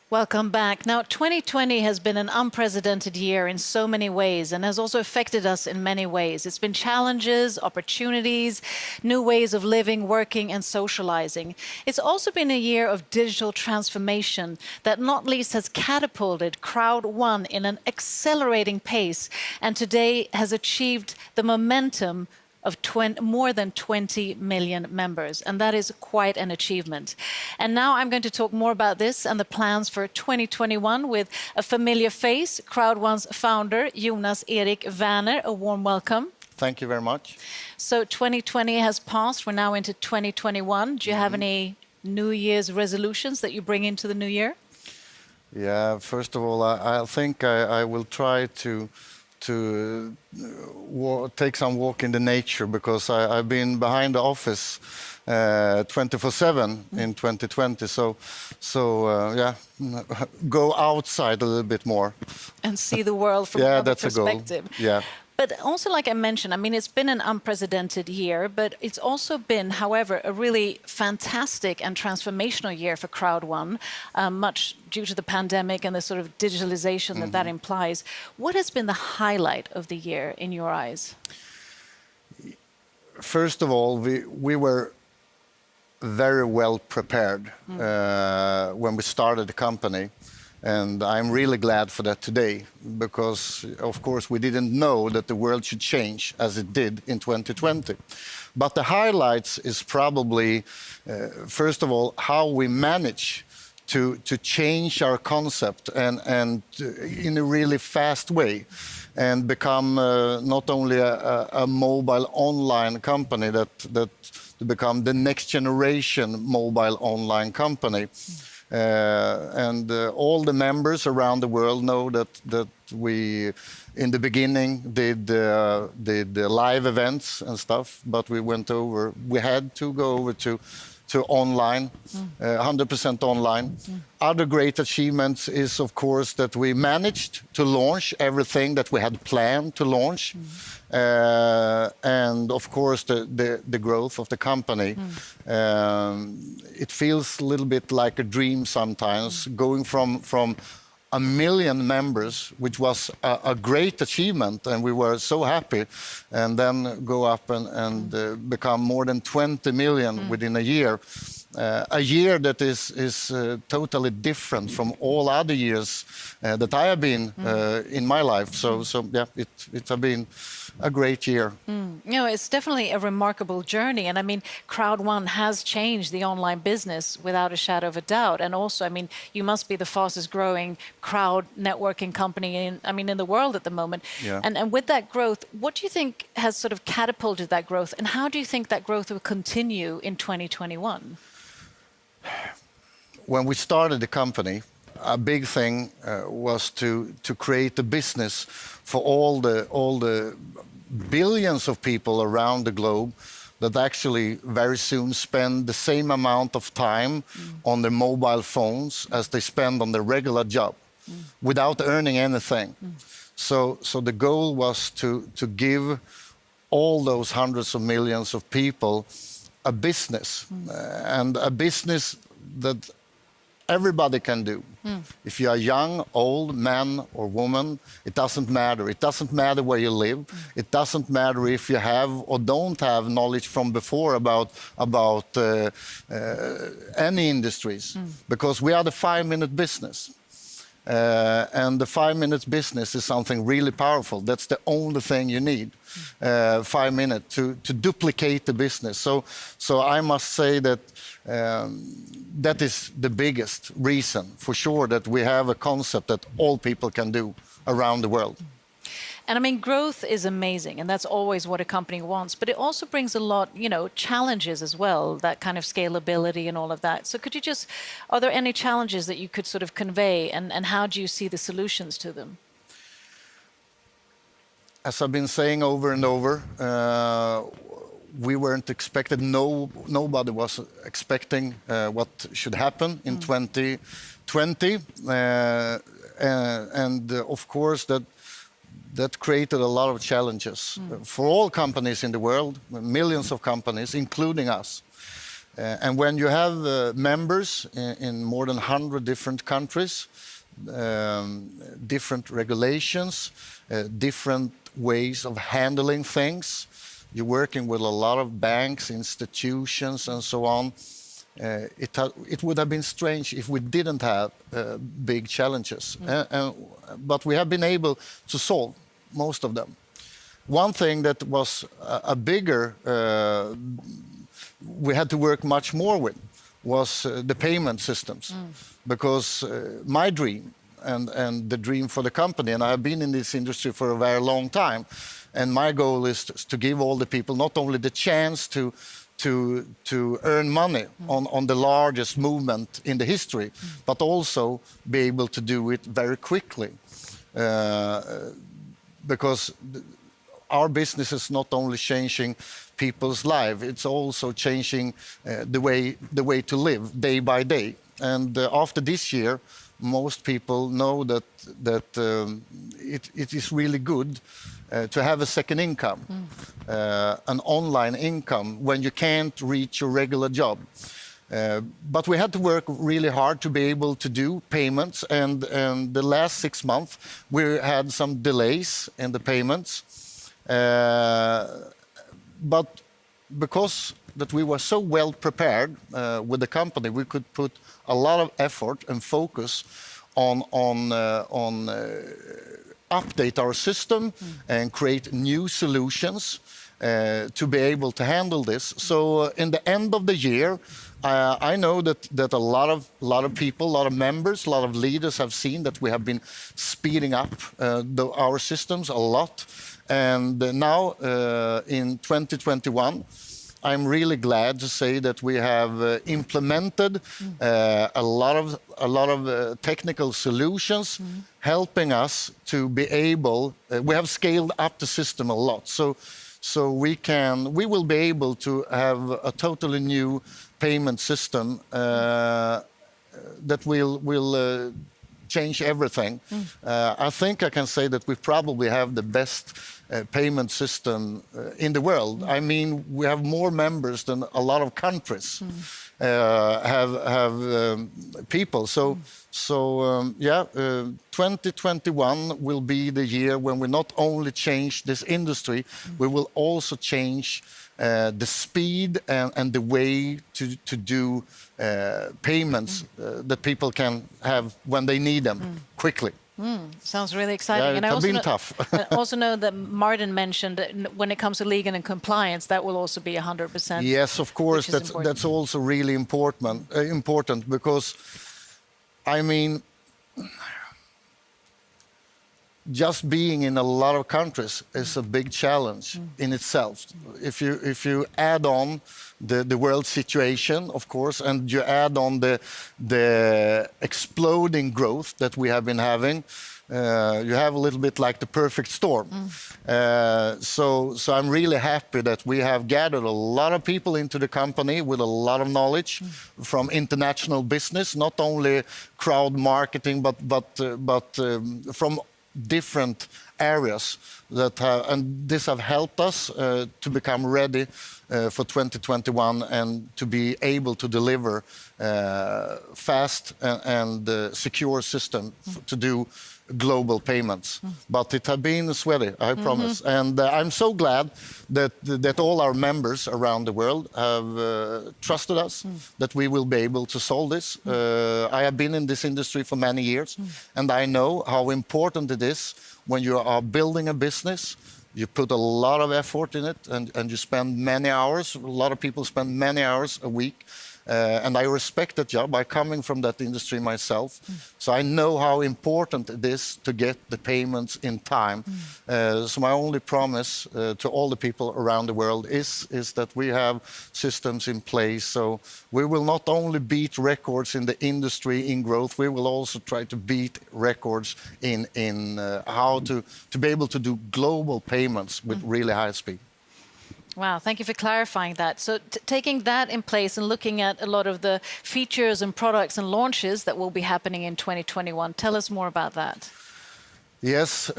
Welcome back. Now, 2020 has been an unprecedented year in so many ways and has also affected us in many ways. It's been challenges, opportunities, new ways of living, working, and socializing. It's also been a year of digital transformation that not least has catapulted CROWD1 in an accelerating pace and today has achieved the momentum of more than 20 million members, and that is quite an achievement. And now I'm going to talk more about this and the plans for 2021 with a familiar face, CROWD1's founder, Jonas Erik Werner. A warm welcome. Thank you very much. So 2020 has passed. We're now into 2021. Do you have any New Year's resolutions that you bring into the new year? Yeah, first of all, I think I will try to take some walk in the nature because I've been behind the office 24/7 in 2020. Yeah, go outside a little bit more and see the world from another perspective. A goal. Yeah. But also, like I mentioned, I mean, it's been an unprecedented year, but it's also been, however, a really fantastic and transformational year for CROWD1, much due to the pandemic and the sort of digitalization that implies. What has been the highlight of the year in your eyes? First of all, we were very well prepared when we started the company. And I'm really glad for that today, because, of course, we didn't know that the world should change as it did in 2020. But the highlights is probably, first of all, how we manage to change our concept and in a really fast way and become not only a mobile online company, that to become the next generation mobile online company. And all the members around the world know that we, in the beginning, did live events and stuff, but we had to go over to online, 100% online. Other great achievements is, of course, that we managed to launch everything that we had planned to launch. And of course, the growth of the company. It feels a little bit like a dream sometimes, going from 1 million members, which was a great achievement, and we were so happy, and then go up and become more than 20 million within a year. A year that is totally different from all other years that I have been in my life. So yeah, it has been a great year. You know, it's definitely a remarkable journey. And I mean, CROWD1 has changed the online business without a shadow of a doubt. And also, I mean, you must be the fastest growing crowd networking company in the world at the moment. Yeah. And with that growth, what do you think has sort of catapulted that growth? And how do you think that growth will continue in 2021? When we started the company, a big thing was to create a business for all the billions of people around the globe that actually very soon spend the same amount of time on their mobile phones as they spend on their regular job without earning anything. So the goal was to give all those hundreds of millions of people a business, and a business that everybody can do. If you are young, old, man or woman, it doesn't matter. It doesn't matter where you live. It doesn't matter if you have or don't have knowledge from before about any industries, because we are the 5-minute business. And the 5-minute business is something really powerful. That's the only thing you need, 5 minutes to duplicate the business. So I must say that that is the biggest reason, for sure, that we have a concept that all people can do around the world. And I mean, growth is amazing, and that's always what a company wants. But it also brings a lot, challenges as well, that kind of scalability and all of that. So are there any challenges that you could sort of convey, and how do you see the solutions to them? As I've been saying over and over, we weren't expected, nobody was expecting what should happen in 2020. And of course, that created a lot of challenges for all companies in the world, millions of companies, including us. And when you have members in more than 100 different countries, different regulations, different ways of handling things, you're working with a lot of banks, institutions, and so on. It would have been strange if we didn't have big challenges. But we have been able to solve most of them. One thing that was a bigger, we had to work much more with, was the payment systems. Because my dream and the dream for the company, and I have been in this industry for a very long time, and my goal is to give all the people not only the chance to earn money on the largest movement in the history, but also be able to do it very quickly. Because our business is not only changing people's lives, it's also changing the way to live day by day. And after this year, most people know that it is really good to have a second income, an online income when you can't reach your regular job. But we had to work really hard to be able to do payments, and the last 6 months we had some delays in the payments. But because that we were so well prepared with the company, we could put a lot of effort and focus on update our system and create new solutions to be able to handle this. So in the end of the year, I know that a lot of people, a lot of members, a lot of leaders have seen that we have been speeding up our systems a lot. And now in 2021, I'm really glad to say that we have implemented a lot of technical solutions, helping us to be able. We have scaled up the system a lot, so we will be able to have a totally new payment system that will change everything. I think I can say that we probably have the best payment system in the world. I mean, we have more members than a lot of countries have people. So 2021 will be the year when we not only change this industry, we will also change the speed and the way to do payments that people can have when they need them quickly. Sounds really exciting. Yeah, and it's been tough. I also know that Martin mentioned that when it comes to legal and compliance, that will also be 100%. Yes, of course. That's also really important because, I mean, just being in a lot of countries is a big challenge in itself. If you add on the world situation, of course, and you add on the exploding growth that we have been having, you have a little bit like the perfect storm. So I'm really happy that we have gathered a lot of people into the company with a lot of knowledge from international business, not only crowd marketing, but from different areas and this have helped us to become ready for 2021 and to be able to deliver fast and secure system to do global payments. But it has been sweaty, I promise. And I'm so glad that all our members around the world have trusted us, that we will be able to solve this. I have been in this industry for many years, and I know how important it is when you are building a business. You put a lot of effort in it, and you spend many hours. A lot of people spend many hours a week. And I respect that job. I'm coming from that industry myself. So I know how important it is to get the payments in time. So my only promise to all the people around the world is that we have systems in place. So we will not only beat records in the industry in growth, we will also try to beat records in how to be able to do global payments with really high speed. Wow, thank you for clarifying that. So taking that in place and looking at a lot of the features and products and launches that will be happening in 2021, tell us more about that. Yes,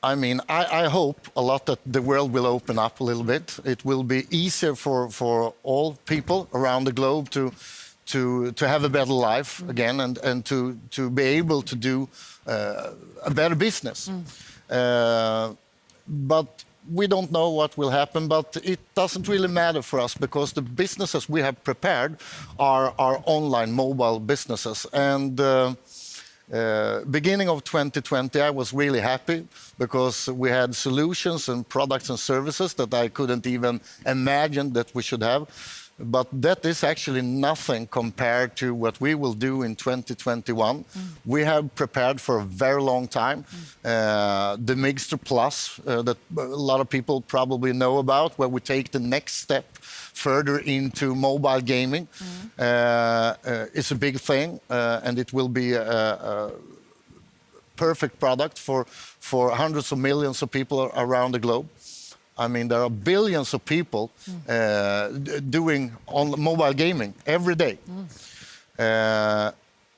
I mean, I hope a lot that the world will open up a little bit. It will be easier for all people around the globe to have a better life again and to be able to do a better business. But we don't know what will happen, but it doesn't really matter for us because the businesses we have prepared are online mobile businesses. And beginning of 2020, I was really happy because we had solutions and products and services that I couldn't even imagine that we should have. But that is actually nothing compared to what we will do in 2021. We have prepared for a very long time. The Mixter Plus, that a lot of people probably know about, where we take the next step further into mobile gaming. It's a big thing, and it will be a perfect product for hundreds of millions of people around the globe. I mean, there are billions of people doing on mobile gaming every day.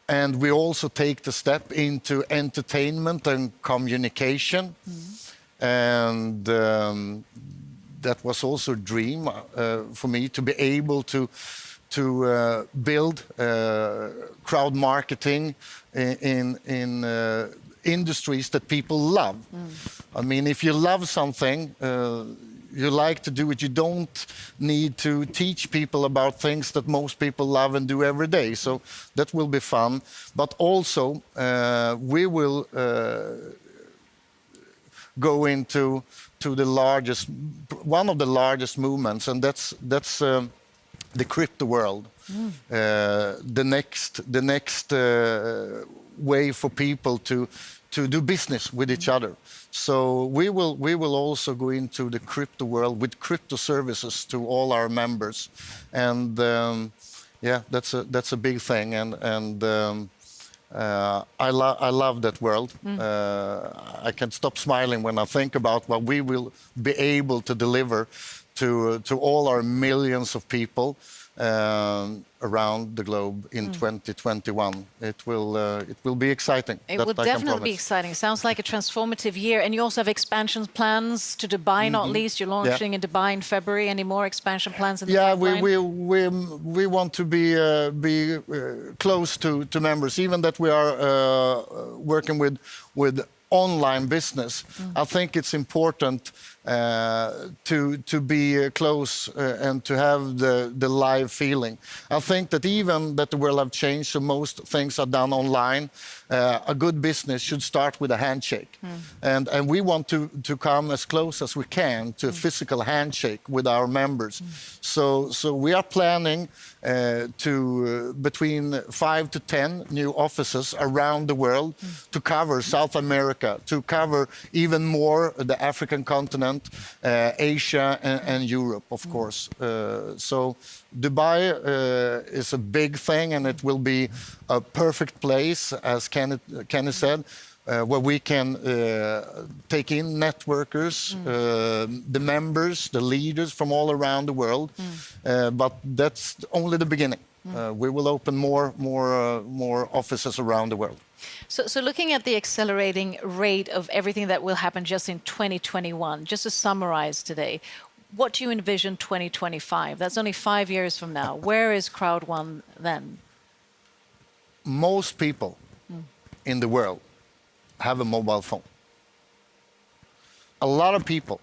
And we also take the step into entertainment and communication. And that was also a dream for me to be able to build crowd marketing in industries that people love. I mean, if you love something, you like to do it, you don't need to teach people about things that most people love and do every day. So that will be fun. But also, we will go into one of the largest movements, and that's the crypto world. The next way for people to do business with each other. So we will also go into the crypto world with crypto services to all our members, and yeah, that's a big thing, and I love that world. I can't stop smiling when I think about what we will be able to deliver to all our millions of people around the globe in 2021. It will be exciting. It will definitely be exciting. Sounds like a transformative year. And you also have expansion plans to Dubai, not least. You're launching in Dubai in February. Any more expansion plans in the pipeline? We want to be close to members, even that we are working with online business. I think it's important to be close and to have the live feeling. I think that even that the world have changed, so most things are done online. A good business should start with a handshake, and we want to come as close as we can to a physical handshake with our members. So we are planning to between 5 to 10 new offices around the world to cover South America, to cover even more the African continent, Asia and Europe, of course. So Dubai is a big thing, and it will be a perfect place, as Kenny said, where we can take in networkers, the members, the leaders from all around the world. But that's only the beginning. We will open more offices around the world. So looking at the accelerating rate of everything that will happen just in 2021, just to summarize today, what do you envision 2025? That's only 5 years from now. Where is CROWD1 then? Most people in the world have a mobile phone. A lot of people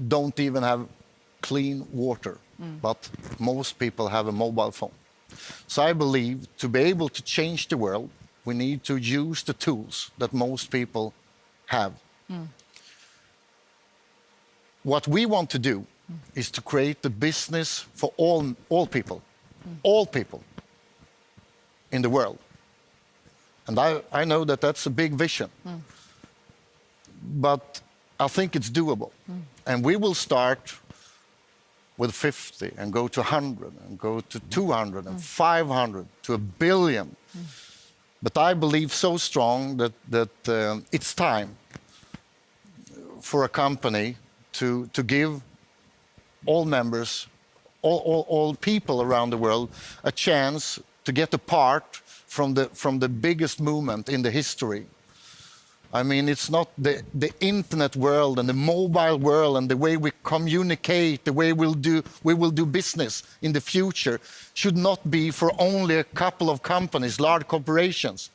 don't even have clean water, but most people have a mobile phone. So I believe to be able to change the world, we need to use the tools that most people have. What we want to do is to create the business for all people in the world. And I know that that's a big vision, but I think it's doable. And we will start with 50 and go to 100 and go to 200 and 500 to 1 billion. But I believe so strong that it's time for a company to give all members, all people around the world, a chance to get a part from the biggest movement in the history. I mean, it's not the internet world and the mobile world and the way we communicate, the way we will do business in the future should not be for only a couple of companies, large corporations.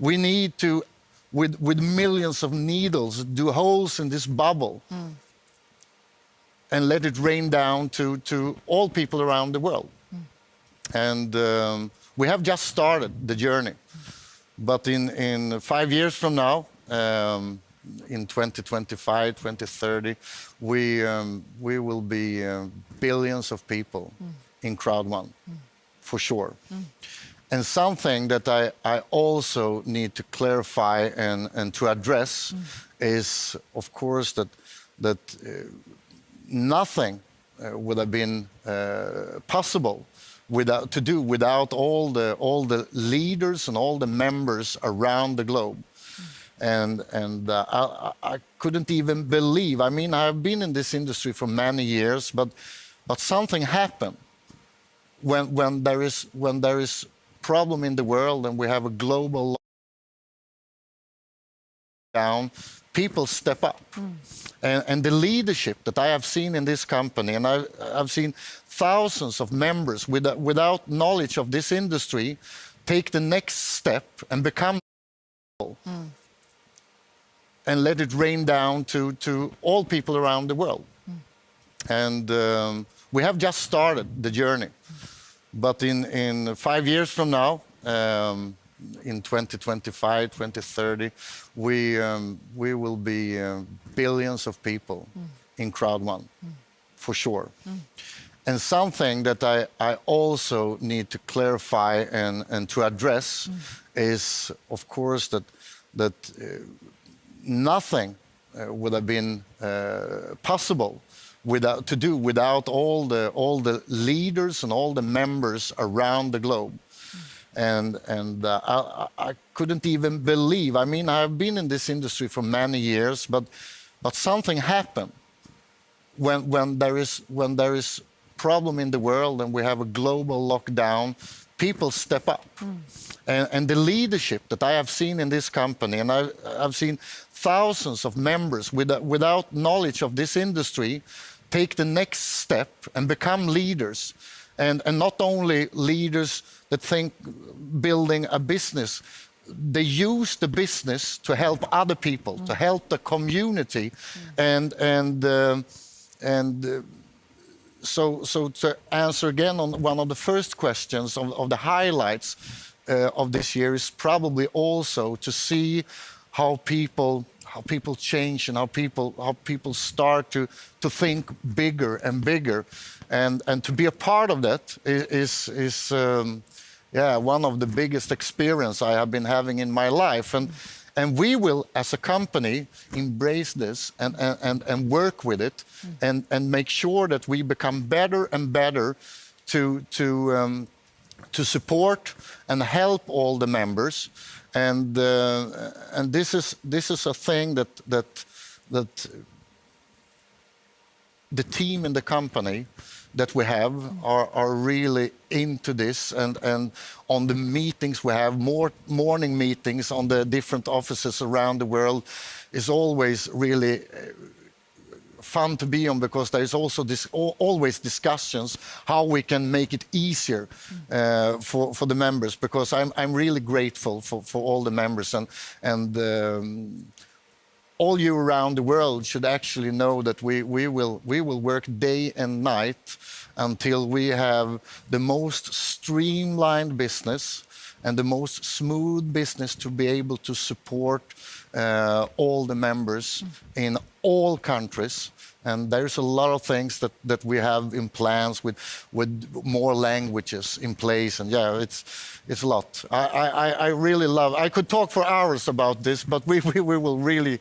We need to, with millions of needles, do holes in this bubble and let it rain down to all people around the world. And we have just started the journey. But in 5 years from now, in 2025, 2030, we will be billions of people in CROWD1, for sure. And something that I also need to clarify and to address is, of course, that nothing would have been possible without all the leaders and all the members around the globe. And I couldn't even believe. I mean, I've been in this industry for many years, but something happened when there is problem in the world and we have a global lockdown. People step up. And the leadership that I have seen in this company, and I've seen thousands of members without knowledge of this industry take the next step and become and let it rain down to all people around the world. And we have just started the journey. But in 5 years from now, in 2025, 2030, we will be billions of people in CROWD1, for sure. And something that I also need to clarify and to address is, of course, that nothing would have been possible without all the leaders and all the members around the globe. And I couldn't even believe. I mean, I've been in this industry for many years, but something happened when there is problem in the world and we have a global lockdown. People step up, and the leadership that I have seen in this company, and I've seen thousands of members without knowledge of this industry take the next step and become leaders. And not only leaders that think building a business, they use the business to help other people, to help the community. So to answer again on one of the first questions of the highlights of this year is probably also to see how people change and how people start to think bigger and bigger, and to be a part of that is one of the biggest experience I have been having in my life, and we will as a company embrace this and work with it and make sure that we become better and better to support and help all the members. And this is a thing that the team in the company that we have are really into this, and on the meetings we have, morning meetings on the different offices around the world, is always really fun to be on, because there is also always discussions how we can make it easier for the members, because I'm really grateful for all the members, and all you around the world should actually know that we will work day and night until we have the most streamlined business and the most smooth business to be able to support all the members in all countries. And there's a lot of things that we have in plans with more languages in place, and yeah, it's a lot. I really love. I could talk for hours about this, but we will really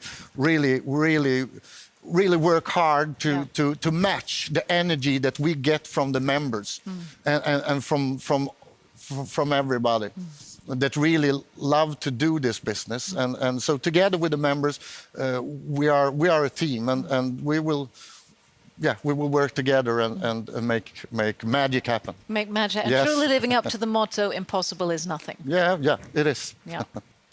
work hard to match the energy that we get from the members and from everybody that really love to do this business, and so together with the members, we are a team, and we will work together and make magic happen. Make magic, and yes. truly living up to the motto, impossible is nothing. Yeah, it is. Yeah.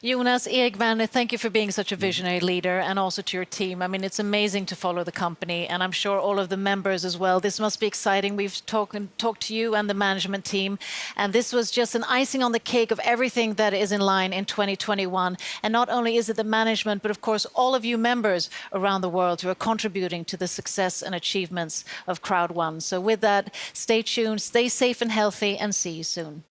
Jonas, Erik, Werner, thank you for being such a visionary leader, and also to your team. I mean, it's amazing to follow the company, and I'm sure all of the members as well. This must be exciting. We've talked to you and the management team, and this was just an icing on the cake of everything that is in line in 2021. And not only is it the management, but of course all of you members around the world who are contributing to the success and achievements of CROWD1. So with that, stay tuned, stay safe and healthy, and see you soon.